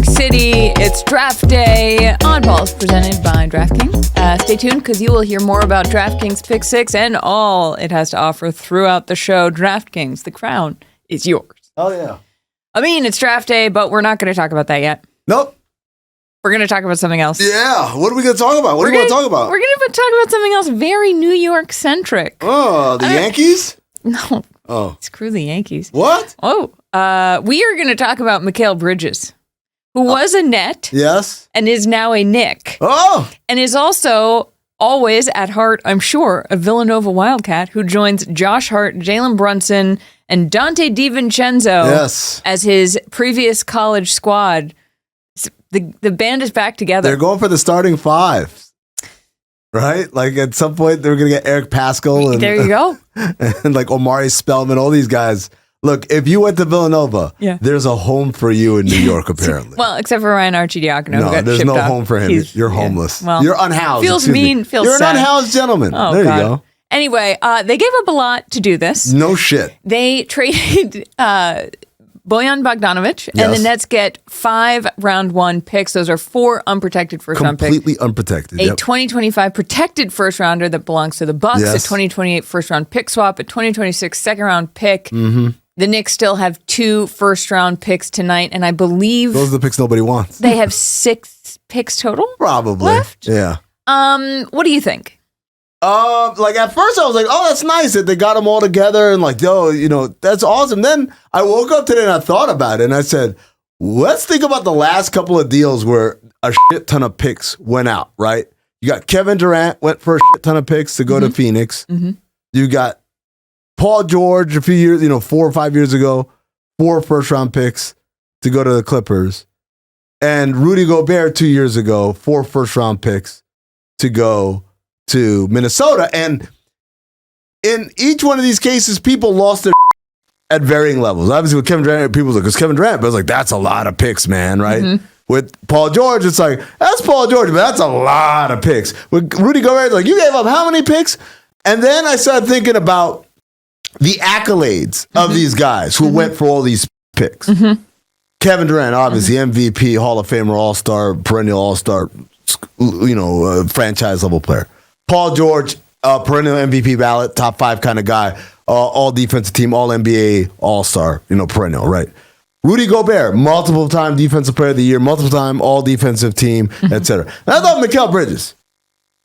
York City. It's draft day. Oddball is presented by DraftKings. Stay tuned because you will hear more about DraftKings Pick 6 and all it has to offer throughout the show. DraftKings, the crown is yours. Oh, yeah. I mean, it's draft day, but we're not going to talk about that yet. Nope. We're going to talk about something else. Yeah. What are we going to talk about? What do you want to talk about? We're going to talk about something else very New York-centric. Oh, the Yankees? No. Oh. Screw the Yankees. What? Oh. We are going to talk about Mikal Bridges, who was a Net. Yes. And is now a Knick. Oh. And is also always at heart, I'm sure, a Villanova Wildcat who joins Josh Hart, Jalen Brunson, and Donte Divincenzo as his previous college squad. The band is back together. They're going for the starting five, right? Like at some point they're going to get Eric Paschal. And, there you go. And like Omari Spellman, all these guys. Look, if you went to Villanova, there's a home for you in New York, apparently. Well, except for Ryan Arcidiacono. No, there's no home for him. You're homeless. Well, you're unhoused. Feels mean. Feels You're sad. an unhoused gentleman. Oh, there God. you go. Anyway, they gave up a lot to do this. No shit. They traded Bojan Bogdanovic, and the Nets get 5 round 1 picks. Those are 4 unprotected first-round picks. Completely unprotected. A 2025 protected first-rounder that belongs to the Bucks, a 2028 first-round pick swap, a 2026 second-round pick. Mm-hmm. The Knicks still have 2 first-round picks tonight, and I believe those are the picks nobody wants. They have 6 picks total? Probably. Left? Yeah. What do you think? Like at first I was like, oh, that's nice that they got them all together and like, yo, you know, that's awesome. Then I woke up today and I thought about it and I said, let's think about the last couple of deals where a shit ton of picks went out, right? You got Kevin Durant went for a shit ton of picks to go to Phoenix. Mm-hmm. You got Paul George a few years, 4 or 5 years ago, 4 first-round picks to go to the Clippers. And Rudy Gobert 2 years ago, 4 first-round picks to go to Minnesota. And in each one of these cases, people lost their at varying levels. Obviously, with Kevin Durant, people was like, it's Kevin Durant, but it's like, that's a lot of picks, man, right? Mm-hmm. With Paul George, it's like, that's Paul George, but that's a lot of picks. With Rudy Gobert, it's like, you gave up how many picks? And then I started thinking about the accolades of these guys who went for all these picks. Kevin Durant, obviously, MVP, Hall of Famer, All-Star, perennial All-Star, franchise level player. Paul George, perennial MVP ballot, top 5 kind of guy, all defensive team, all NBA, All-Star, perennial, right? Rudy Gobert, multiple time defensive player of the year, multiple time all defensive team, etc. And I thought Mikal Bridges,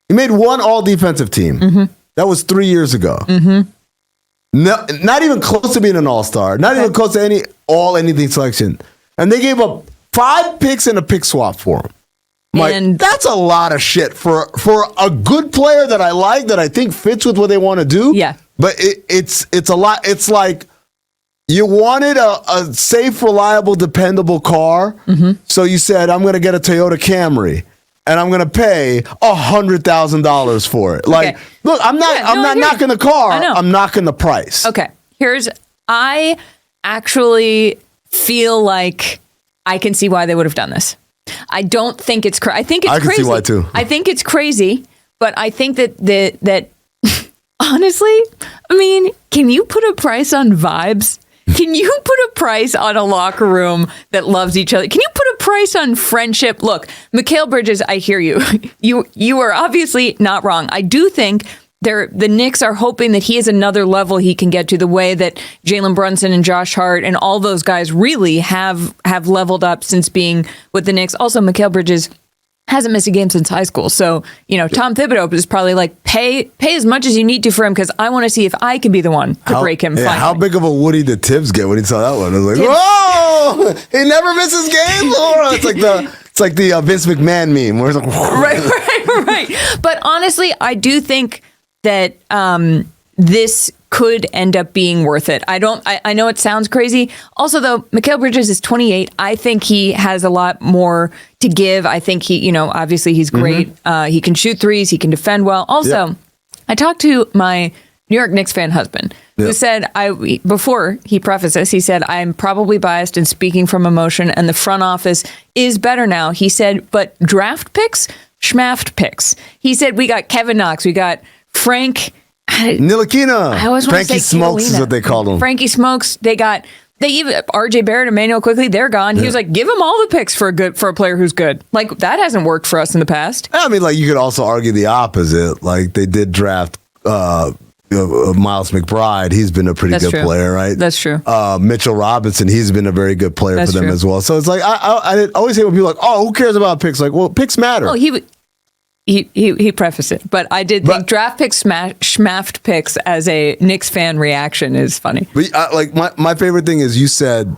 he made 1 all defensive team. That was 3 years ago. No, not even close to being an all-star. Not even close to any all-anything selection. And they gave up 5 picks and a pick swap for him. Like, that's a lot of shit for a good player that I like, that I think fits with what they want to do. Yeah. But it's a lot. It's like you wanted a safe, reliable, dependable car. So you said, I'm going to get a Toyota Camry. And I'm going to pay $100,000 for it. Like, look, I'm not knocking the car. I'm knocking the price. Okay. I actually feel like I can see why they would have done this. I don't think it's crazy. I think it's crazy. I can see why too. I think it's crazy, but I think that honestly, I mean, can you put a price on vibes? Can you put a price on a locker room that loves each other? Can you put a price on friendship? Look, Mikal Bridges, I hear you. You are obviously not wrong. I do think the Knicks are hoping that he is another level he can get to, the way that Jalen Brunson and Josh Hart and all those guys really have leveled up since being with the Knicks. Also, Mikal Bridges hasn't missed a game since high school. So, Tom Thibodeau is probably like, pay as much as you need to for him, because I want to see if I can be the one to break him finally. How big of a Woody did Tibbs get when he saw that one? I was like, whoa! He never misses games? It's like the Vince McMahon meme where it's like, right. But honestly, I do think that this could end up being worth it. I know it sounds crazy. Also, though, Mikal Bridges is 28. I think he has a lot more to give. I think he, obviously he's great. He can shoot threes. He can defend well. Also, I talked to my New York Knicks fan husband who said, before he prefaced this, he said, I'm probably biased and speaking from emotion, and the front office is better now. He said, but draft picks, schmaft picks. He said, we got Kevin Knox. We got Frank Ntilikina. I always want to say Frankie Smokes Carolina. is what they called him. Frankie Smokes. They got They even RJ Barrett, Emmanuel quickly, they're gone. He was like, give them all the picks for a player who's good. Like, that hasn't worked for us in the past. I mean, like, you could also argue the opposite. Like, they did draft Miles McBride. He's been a pretty good player, right? That's true. Mitchell Robinson, he's been a very good player for them as well. So it's like, I always hate when people are like, oh, who cares about picks? Like, well, picks matter. Oh, he prefaced it, but I did think draft picks, schmaft picks as a Knicks fan reaction is funny. But like my favorite thing is you said,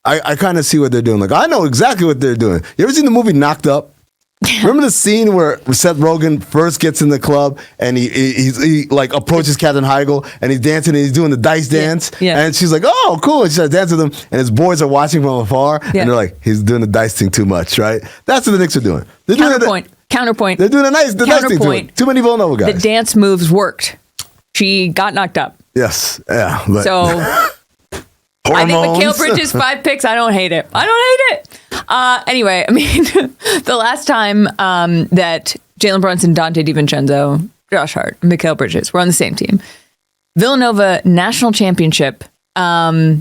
I kind of see what they're doing. Like, I know exactly what they're doing. You ever seen the movie Knocked Up? Remember the scene where Seth Rogen first gets in the club and he like approaches Katherine Heigl and he's dancing and he's doing the dice dance. Yeah. And she's like, oh, cool. And she starts dancing with him and his boys are watching from afar and they're like, he's doing the dice thing too much, right? That's what the Knicks are doing. They're Counterpoint. They're doing the nice thing to it. Too many Villanova guys. The dance moves worked. She got knocked up. Yes. Yeah. But so I think Mikal Bridges 5 picks. I don't hate it. Anyway, I mean, the last time that Jalen Brunson, Donte Divincenzo, Josh Hart, Mikal Bridges were on the same team, Villanova national championship. Yeah.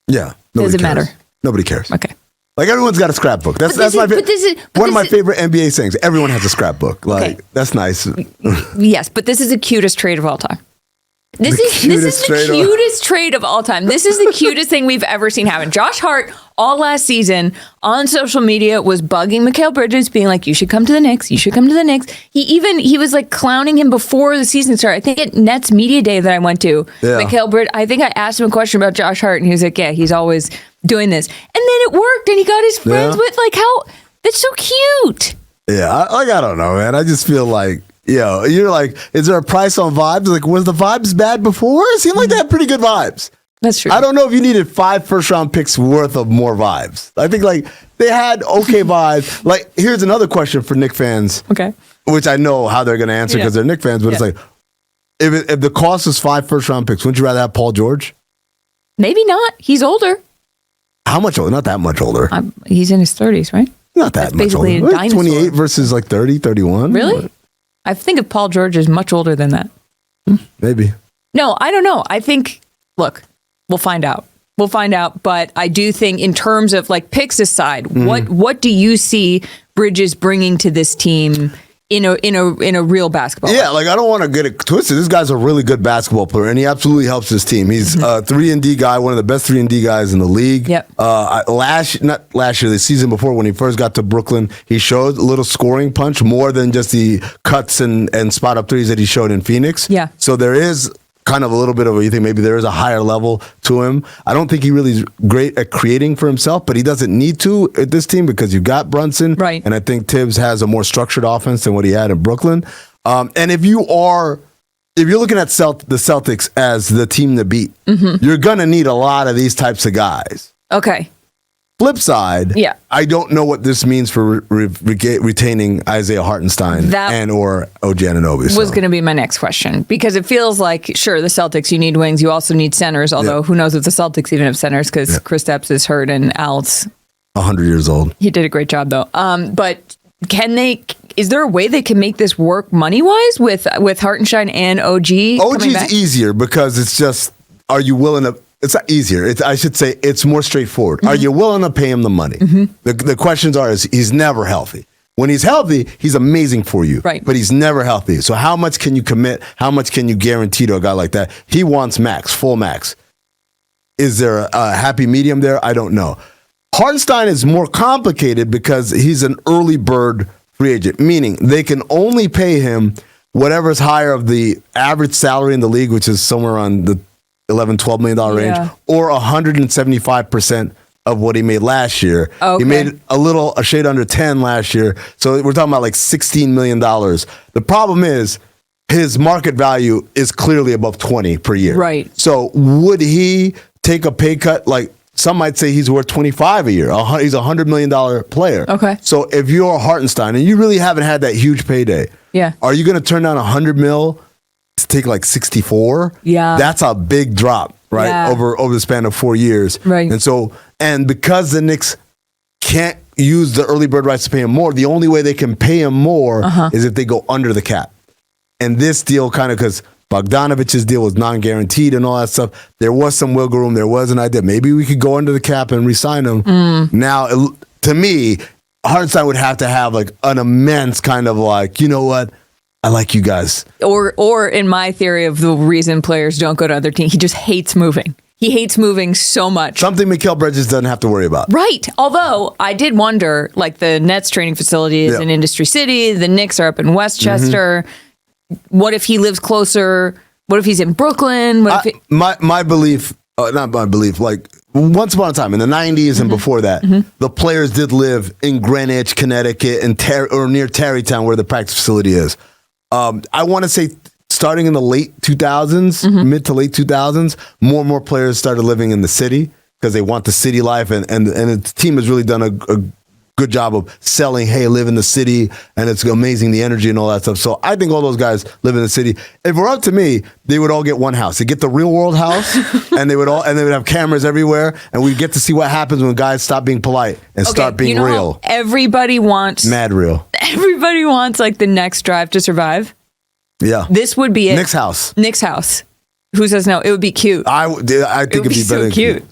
Does it matter? Nobody cares. Okay. Like, everyone's got a scrapbook. That's my one of my favorite NBA sayings. Everyone has a scrapbook. Like, that's nice. Yes, but this is the cutest trade of all time. This is the cutest trade of all time. This is the cutest thing we've ever seen happen. Josh Hart, all last season, on social media, was bugging Mikal Bridges, being like, you should come to the Knicks. You should come to the Knicks. He was like clowning him before the season started. I think at Nets Media Day that I went to, Mikal Bridges, I think I asked him a question about Josh Hart, and he was like, yeah, he's always doing this. And then it worked, and he got his friends with, like, that's so cute. Yeah, I don't know, man. I just feel like, you're like, is there a price on vibes? Like, was the vibes bad before? It seemed like they had pretty good vibes. That's true. I don't know if you needed 5 first-round picks worth of more vibes. I think, like, they had okay vibes. Like, here's another question for Knick fans. Okay. Which I know how they're going to answer because they're Knick fans, but it's like, if the cost is 5 first-round picks, wouldn't you rather have Paul George? Maybe not. He's older. How much older? Not that much older. He's in his 30s, right? Not that much older. Like 28 versus like 30, 31. Really? I think of Paul George as much older than that. Maybe. No, I don't know. I think, look, we'll find out. But I do think in terms of like picks aside, what do you see Bridges bringing to this team in a real basketball Yeah, like, I don't want to get it twisted. This guy's a really good basketball player, and he absolutely helps his team. He's a 3-and-D guy, one of the best 3-and-D guys in the league. Yep. The season before when he first got to Brooklyn, he showed a little scoring punch more than just the cuts and spot up threes that he showed in Phoenix. Yeah. So there is kind of a little bit of you think maybe there is a higher level to him. I don't think he really is great at creating for himself, but he doesn't need to at this team because you got Brunson. Right. And I think Tibbs has a more structured offense than what he had in Brooklyn. And if you're looking at the Celtics as the team to beat, you're going to need a lot of these types of guys. Okay. Flip side, I don't know what this means for retaining Isaiah Hartenstein and or OG Anunoby. Was going to be my next question because it feels like, sure, the Celtics, you need wings, you also need centers, although who knows if the Celtics even have centers because Kristaps is hurt and Al's 100 years old. He did a great job though. But is there a way they can make this work money-wise with Hartenstein and OG? OG's easier because it's just, are you willing to... It's not easier. I should say it's more straightforward. Are you willing to pay him the money? The questions are, he's never healthy. When he's healthy, he's amazing for you. Right. But he's never healthy. So how much can you commit? How much can you guarantee to a guy like that? He wants max, full max. Is there a happy medium there? I don't know. Hartenstein is more complicated because he's an early bird free agent, meaning they can only pay him whatever's higher of the average salary in the league, which is somewhere on the $11-12 million range, or 175% of what he made last year. Okay. He made a shade under 10 last year. So we're talking about like $16 million. The problem is his market value is clearly above 20 per year. Right. So would he take a pay cut? Like some might say he's worth 25 a year. He's a $100 million player. Okay. So if you're Hartenstein and you really haven't had that huge payday, are you going to turn down $100 million to take like 64? Yeah. That's a big drop, right? Yeah. Over the span of 4 years. Right. And because the Knicks can't use the early bird rights to pay him more, the only way they can pay him more is if they go under the cap. And this deal kind of, because Bogdanovic's deal was non-guaranteed and all that stuff. There was some wiggle room. There was an idea. Maybe we could go under the cap and re-sign him. Now, to me, Hartenstein would have to have like an immense kind of like, you know what? I like you guys. Or in my theory of the reason players don't go to other teams, he just hates moving. He hates moving so much. Something Mikal Bridges doesn't have to worry about. Right. Although I did wonder, like the Nets training facility is in Industry City. The Knicks are up in Westchester. What if he lives closer? What if he's in Brooklyn? My belief, not my belief, like once upon a time in the 90s and before that, the players did live in Greenwich, Connecticut, and or near Tarrytown where the practice facility is. I want to say starting in the late 2000s, mid to late 2000s, more and more players started living in the city because they want the city life. And the team has really done a good job of selling, hey, live in the city, and it's amazing, the energy and all that stuff. So I think all those guys live in the city. If it were up to me, they would all get one house. They get the real world house, and they would have cameras everywhere, and we get to see what happens when guys stop being polite and start being real. Everybody wants mad real. Everybody wants like the next Drive to Survive. Yeah, this would be it. Knicks house. Knicks house. Who says no? It would be cute. I think it'd be better than cute.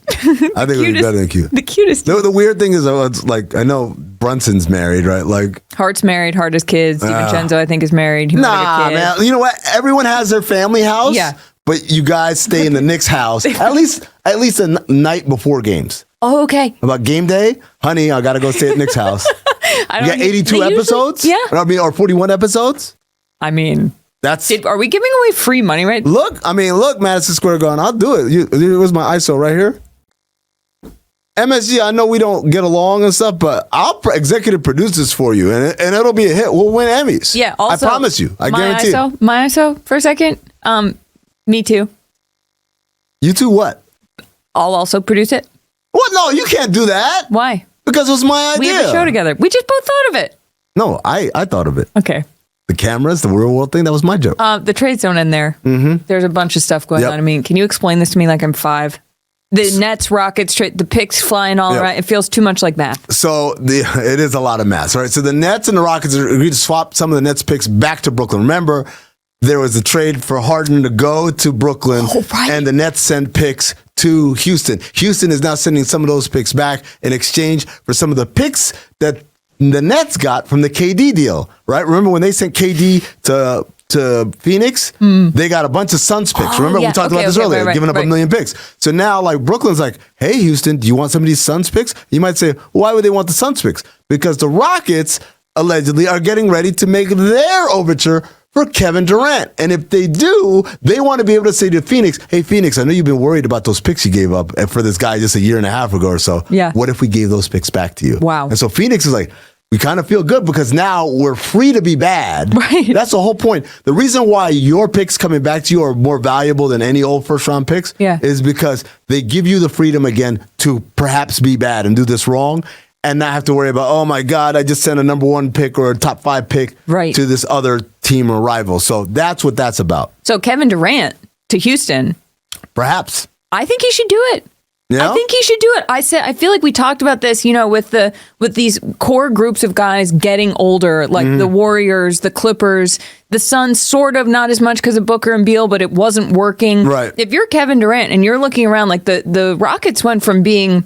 I think it would be better than cute. The cutest. The weird thing is, it's like, I know Brunson's married, right? Like Hart's married. Hart has kids. DiVincenzo, I think, is married. He man. You know what? Everyone has their family house. Yeah. But you guys stay in the Knicks house at least a night before games. Oh, okay. About game day, honey, I got to go stay at Knicks house. You got 82 episodes? Yeah. Or 41 episodes? I mean, are we giving away free money, right? Look, Madison Square Garden, I'll do it. Here's my ISO right here. MSG, I know we don't get along and stuff, but I'll executive produce this for you, and it'll be a hit. We'll win Emmys. Yeah, also, I promise you. I guarantee it. My ISO, for a second. Me too. You too what? I'll also produce it. What? No, you can't do that. Why? Because it was my idea. We have a show together. We just both thought of it. No, I thought of it. Okay. The cameras, the real world thing, that was my joke. The trades don't end there. There's a bunch of stuff going on. I mean, can you explain this to me like I'm 5? The Nets, Rockets, the picks flying all around. It feels too much like math. So it is a lot of math, right? So the Nets and the Rockets agreed to swap some of the Nets picks back to Brooklyn. Remember, there was a trade for Harden to go to Brooklyn, and the Nets sent picks to Houston. Houston is now sending some of those picks back in exchange for some of the picks that the Nets got from the KD deal, right? Remember when they sent KD to Phoenix? They got a bunch of Suns picks. Remember we talked about this earlier, giving up a million picks. So now like Brooklyn's like, hey, Houston, do you want some of these Suns picks? You might say, why would they want the Suns picks? Because the Rockets allegedly are getting ready to make their overture for Kevin Durant. And if they do, they want to be able to say to Phoenix, hey, Phoenix, I know you've been worried about those picks you gave up for this guy just a year and a half ago or so. Yeah. What if we gave those picks back to you? Wow. And so Phoenix is like, we kind of feel good because now we're free to be bad. Right. That's the whole point. The reason why your picks coming back to you are more valuable than any old first round picks is because they give you the freedom again to perhaps be bad and do this wrong and not have to worry about, oh my God, I just sent a number 1 pick or a top 5 pick to this other team or rival. So that's what that's about. So Kevin Durant to Houston. Perhaps. I think he should do it. Yeah? I think he should do it. I feel like we talked about this, with these core groups of guys getting older, like the Warriors, the Clippers, the Suns, sort of not as much because of Booker and Beal, but it wasn't working. Right. If you're Kevin Durant and you're looking around, like the Rockets went from being,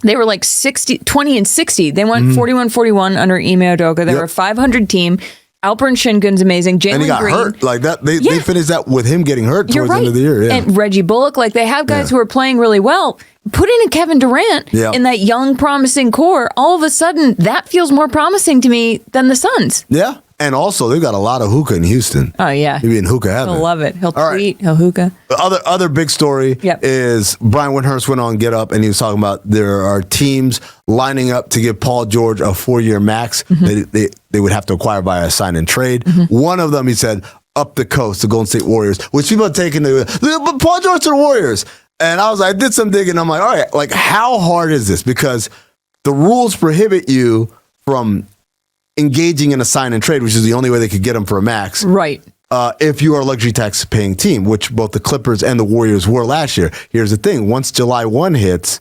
they were like 20 and 60. They went 41-41 under Ime Udoka. They were a 500 team. Alperen Şengün's amazing. Jalen and he got Green. hurt. Like that, they finished that with him getting hurt towards the end of the year. Yeah. And Reggie Bullock, like they have guys who are playing really well. Put in a Kevin Durant in that young, promising core. All of a sudden, that feels more promising to me than the Suns. Yeah. And also, they've got a lot of hookah in Houston. Oh, yeah. Maybe in hookah heaven. He'll love it. He'll tweet. He'll hookah. The other big story is Brian Windhorst went on Get Up, and he was talking about there are teams lining up to give Paul George a 4-year max. They would have to acquire by a sign and trade. One of them, he said, up the coast, the Golden State Warriors, which people are taking but Paul George to the Warriors. And I was like, I did some digging. I'm like, all right, like how hard is this? Because the rules prohibit you from engaging in a sign and trade, which is the only way they could get him for a max. Right. If you are a luxury tax paying team, which both the Clippers and the Warriors were last year. Here's the thing. Once July 1 hits,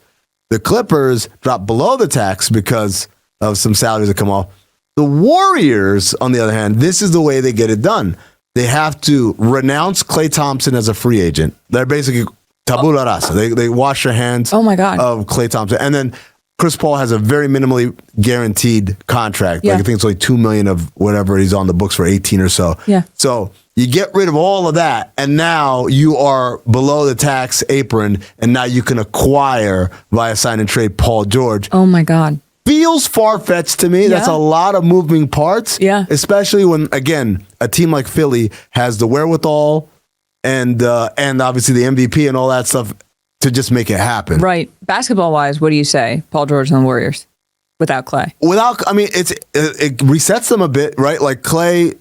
the Clippers drop below the tax because of some salaries that come off. The Warriors, on the other hand, this is the way they get it done. they have to renounce Klay Thompson as a free agent. They're basically tabula rasa. They wash their hands Oh my God. of Klay Thompson. And then Chris Paul has a very minimally guaranteed contract. Yeah. Like I think it's like $2 million of whatever he's on the books for 18 or so. Yeah. So you get rid of all of that, and now you are below the tax apron, and now you can acquire via sign and trade Paul George. Oh my God. Feels far-fetched to me. Yeah. That's a lot of moving parts. Yeah. Especially when, again, a team like Philly has the wherewithal and obviously the MVP and all that stuff to just make it happen. Right. Basketball wise, what do you say? Paul George and the Warriors without Klay. It resets them a bit, right? Like Klay,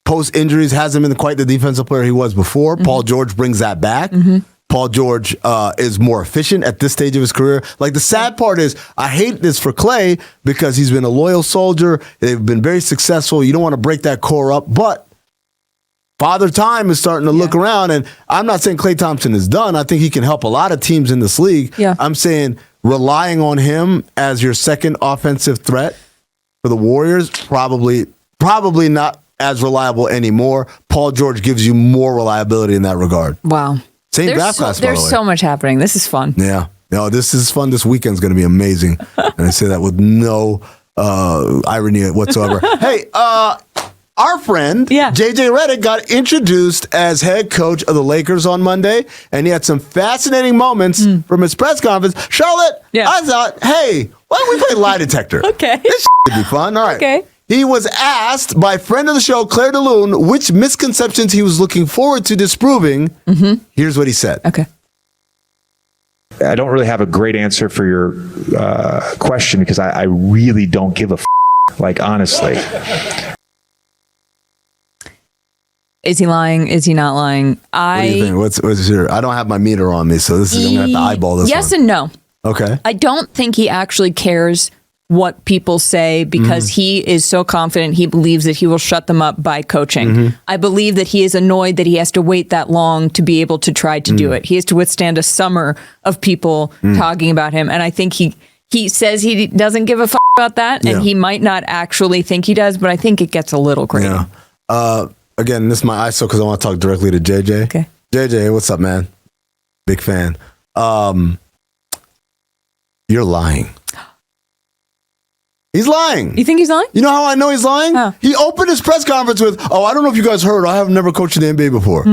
post injuries, hasn't been quite the defensive player he was before. Paul George brings that back. Paul George is more efficient at this stage of his career. Like the sad part is, I hate this for Klay because he's been a loyal soldier. They've been very successful. You don't want to break that core up, but Father Time is starting to look around, and I'm not saying Klay Thompson is done. I think he can help a lot of teams in this league. Yeah. I'm saying relying on him as your second offensive threat for the Warriors, probably not as reliable anymore. Paul George gives you more reliability in that regard. Wow. Same draft class, by the way. There's so much happening. This is fun. Yeah. No, this is fun. This weekend's going to be amazing. And I say that with no irony whatsoever. Hey, our friend, JJ Redick, got introduced as head coach of the Lakers on Monday, and he had some fascinating moments from his press conference. Charlotte, I thought, hey, why don't we play Lie Detector? Okay. This would be fun. All right. Okay. He was asked by friend of the show, Claire DeLune, which misconceptions he was looking forward to disproving. Here's what he said. Okay. I don't really have a great answer for your question because I really don't give a like, honestly. Is he lying? Is he not lying? What do you think? What's your? I don't have my meter on me, so this is I'm gonna have to eyeball this. Yes one. and no. Okay. I don't think he actually cares what people say because he is so confident he believes that he will shut them up by coaching. I believe that he is annoyed that he has to wait that long to be able to try to do it. He has to withstand a summer of people talking about him, and I think he says he doesn't give a f*** about that, and he might not actually think he does, but I think it gets a little crazy. Yeah. Again, this is my ISO because I want to talk directly to JJ. Okay. JJ, what's up, man? Big fan. You're lying. He's lying. You think he's lying? You know how I know he's lying? How? He opened his press conference with, I don't know if you guys heard, I have never coached in the NBA before.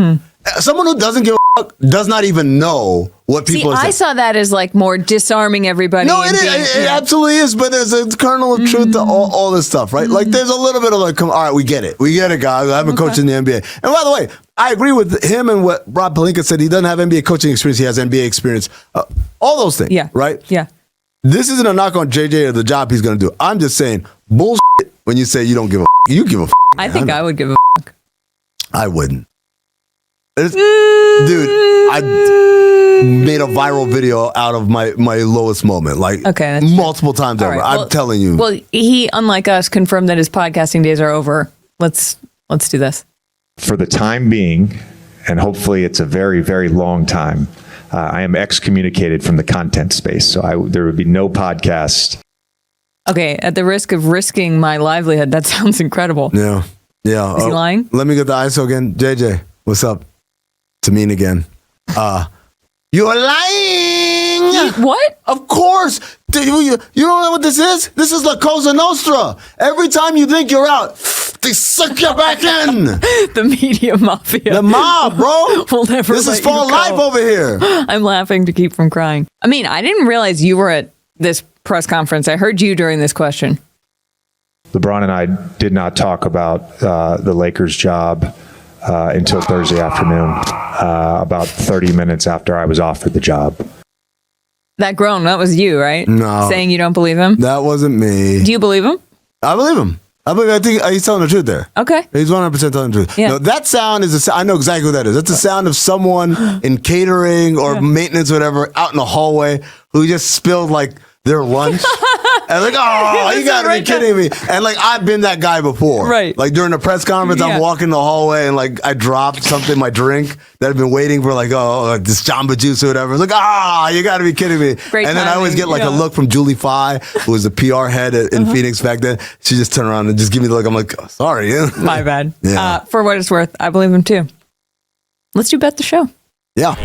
Someone who doesn't give a fuck does not even know what people are saying. I saw that as like more disarming everybody. No, it absolutely is, but there's a kernel of truth to all this stuff, right? Like there's a little bit of like, all right, we get it, guys. I haven't coached in the NBA. And by the way, I agree with him and what Rob Pelinka said. He doesn't have NBA coaching experience. He has NBA experience. All those things, right? Yeah. This isn't a knock on JJ or the job he's going to do. I'm just saying bullshit when you say you don't give a f***. You give a f***. I think I would give a f***. I wouldn't. Dude, I made a viral video out of my lowest moment, like multiple times over. Right. I'm telling you. Well, he, unlike us, confirmed that his podcasting days are over. Let's do this. For the time being, and hopefully it's a very, very long time, I am excommunicated from the content space. So there would be no podcast. Okay, at the risk of risking my livelihood, that sounds incredible. Yeah. Yeah. Is he lying? Let me get the ISO again. JJ, what's up? To mean again. You're lying! What? Of course! You don't know what this is? This is La Cosa Nostra. Every time you think you're out, they suck you back in. The media mafia. The mob, bro. We'll never This is for life over here. I'm laughing to keep from crying. I mean, I didn't realize you were at this press conference. I heard you during this question. LeBron and I did not talk about the Lakers job until Thursday afternoon, about 30 minutes after I was offered the job. That was you, right? No. Saying you don't believe him? That wasn't me. Do you believe him? I believe him. I think he's telling the truth there. Okay. He's 100% telling the truth. Yeah. No, that sound is I know exactly what that is. That's the sound of someone in catering or maintenance or whatever out in the hallway who just spilled like their lunch. And like, oh, you gotta be kidding me. And like, I've been that guy before. Right. Like during the press conference, I'm walking the hallway and like I dropped something, my drink that I've been waiting for, like, this Jamba Juice or whatever. It's like, you gotta be kidding me. Great and then I always get like timing, a look from Julie Fye, who was the PR head in Phoenix back then. She just turned around and just give me the look. I'm like, sorry. My bad. Yeah. For what it's worth, I believe him too. Let's do Bet the Show. Yeah.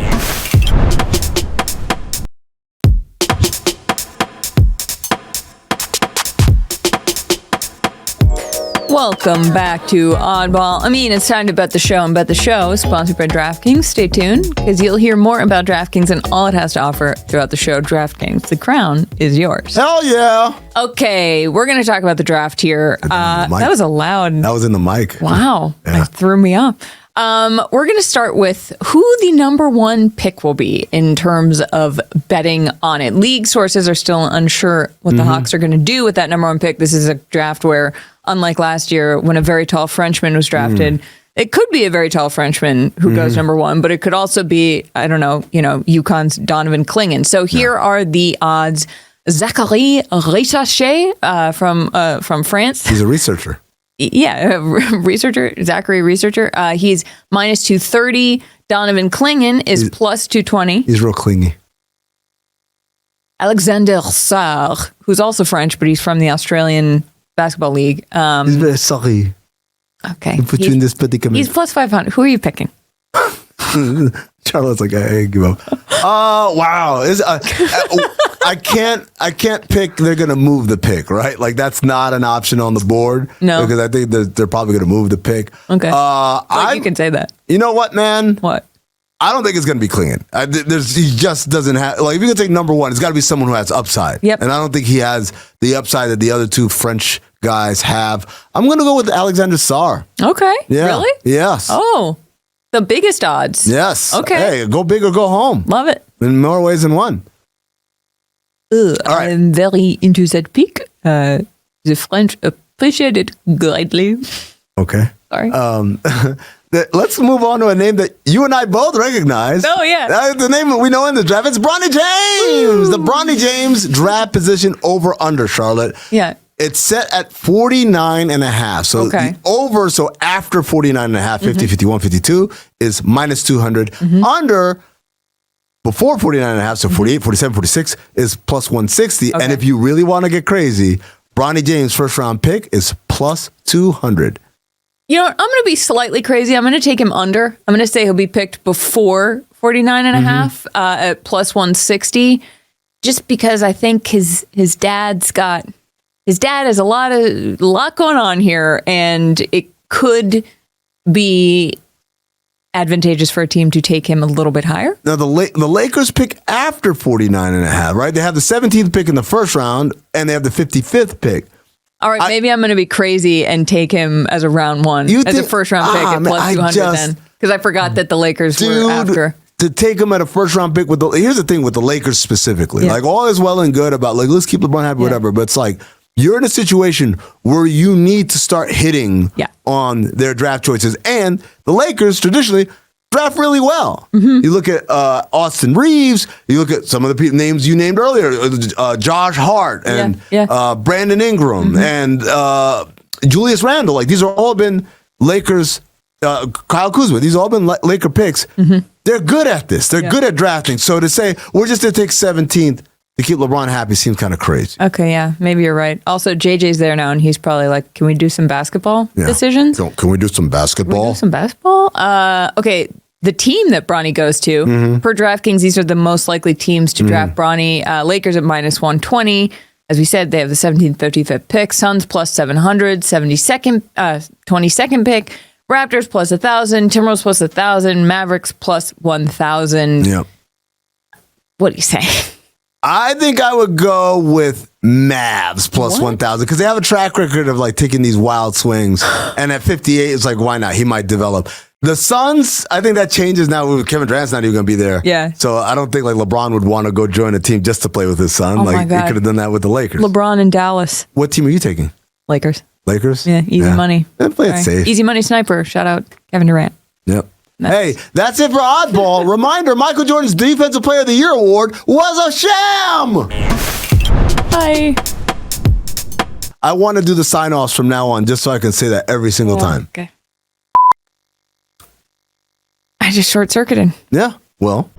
Welcome back to Oddball. I mean, it's time to bet the show, and Bet the Show is sponsored by DraftKings. Stay tuned, because you'll hear more about DraftKings and all it has to offer throughout the show. DraftKings, the crown is yours. Hell yeah. Okay, we're going to talk about the draft here. That was a loud... That was in the mic. Wow, Yeah. that threw me off. We're going to start with who the number one pick will be in terms of betting on it. League sources are still unsure what the Hawks are going to do with that number one pick. This is a draft where, unlike last year when a very tall Frenchman was drafted, it could be a very tall Frenchman who goes number one, but it could also be, I don't know, UConn's Donovan Clingan. So here are the odds. Zachary Rechaché from France. He's a researcher. Yeah, Zachary researcher. He's minus 230. Donovan Clingan is plus 220. He's real clingy. Alexander Sarr, who's also French, but he's from the Australian Basketball League. He's very sorry. Okay. To put you in this predicament. He's plus 500. Who are you picking? Charlotte's like, I give up. Wow. I can't pick. They're gonna move the pick, right? Like that's not an option on the board. No, because I think they're probably gonna move the pick. Okay. You can say that. You know what, man? What? I don't think it's gonna be Clingan. He just doesn't have. Like, if you can take number one, it's got to be someone who has upside. Yep. And I don't think he has the upside that the other two French guys have. I'm gonna go with Alexander Sarr. Okay. Yeah. Really? Yes. Oh, the biggest odds. Yes. Okay. Hey, go big or go home. Love it. In more ways than one. All right. I'm very into that pick. The French appreciate it greatly. Okay. Sorry. Let's move on to a name that you and I both recognize. Oh, yeah. The name we know in the draft. It's Bronny James. The Bronny James draft position over under, Charlotte. Yeah. It's set at 49.5. So Okay. the over, so after 49.5, 50, 51, 52 is minus 200. Under, before 49.5, so 48, 47, 46 is plus 160. Okay. And if you really want to get crazy, Bronny James' first round pick is plus 200. You know what? I'm going to be slightly crazy. I'm going to take him under. I'm going to say he'll be picked before 49.5 at plus 160, just because I think his dad has a lot going on here, and it could be advantageous for a team to take him a little bit higher. Now, the Lakers pick after 49.5, right? They have the 17th pick in the first round, and they have the 55th pick. All right, maybe I'm going to be crazy and take him as a round one, as a first round pick at plus 200 then. Because I forgot that the Lakers were after. To take him at a first round pick here's the thing with the Lakers specifically. Yeah. Like, all is well and good about, like, let's keep LeBron happy, whatever. But it's like, you're in a situation where you need to start hitting on their draft choices. And the Lakers traditionally draft really well. You look at Austin Reeves, you look at some of the names you named earlier, Josh Hart and Brandon Ingram and Julius Randle. Like, these are all been Lakers, Kyle Kuzma, these have all been Laker picks. They're good at this. They're good at drafting. So to say, we're just going to take 17th to keep LeBron happy seems kind of crazy. Okay, yeah, maybe you're right. Also, JJ's there now, and he's probably like, can we do some basketball decisions? Can we do some basketball? Can we do some basketball? Okay, the team that Bronny goes to, per DraftKings, these are the most likely teams to draft Bronny. Lakers at minus 120. As we said, they have the 17th, 55th pick. Suns plus 700, 22nd pick. Raptors plus 1,000. Timberwolves plus 1,000. Mavericks plus 1,000. Yep. What do you say? I think I would go with Mavs plus 1,000 because they have a track record of like taking these wild swings. And at 58, it's like, why not? He might develop. The Suns, I think that changes now. Kevin Durant's not even going to be there. Yeah. So I don't think like LeBron would want to go join a team just to play with his son. Oh like my God. he could have done that with the Lakers. LeBron in Dallas. What team are you taking? Lakers. Lakers? Yeah, easy money. Play it safe. Easy money sniper. Shout out Kevin Durant. Yep. Hey, that's it for Oddball. Reminder, Michael Jordan's Defensive Player of the Year award was a sham. Bye. I want to do the sign-offs from now on just so I can say that every single time. Okay. I just short-circuited. Yeah, well.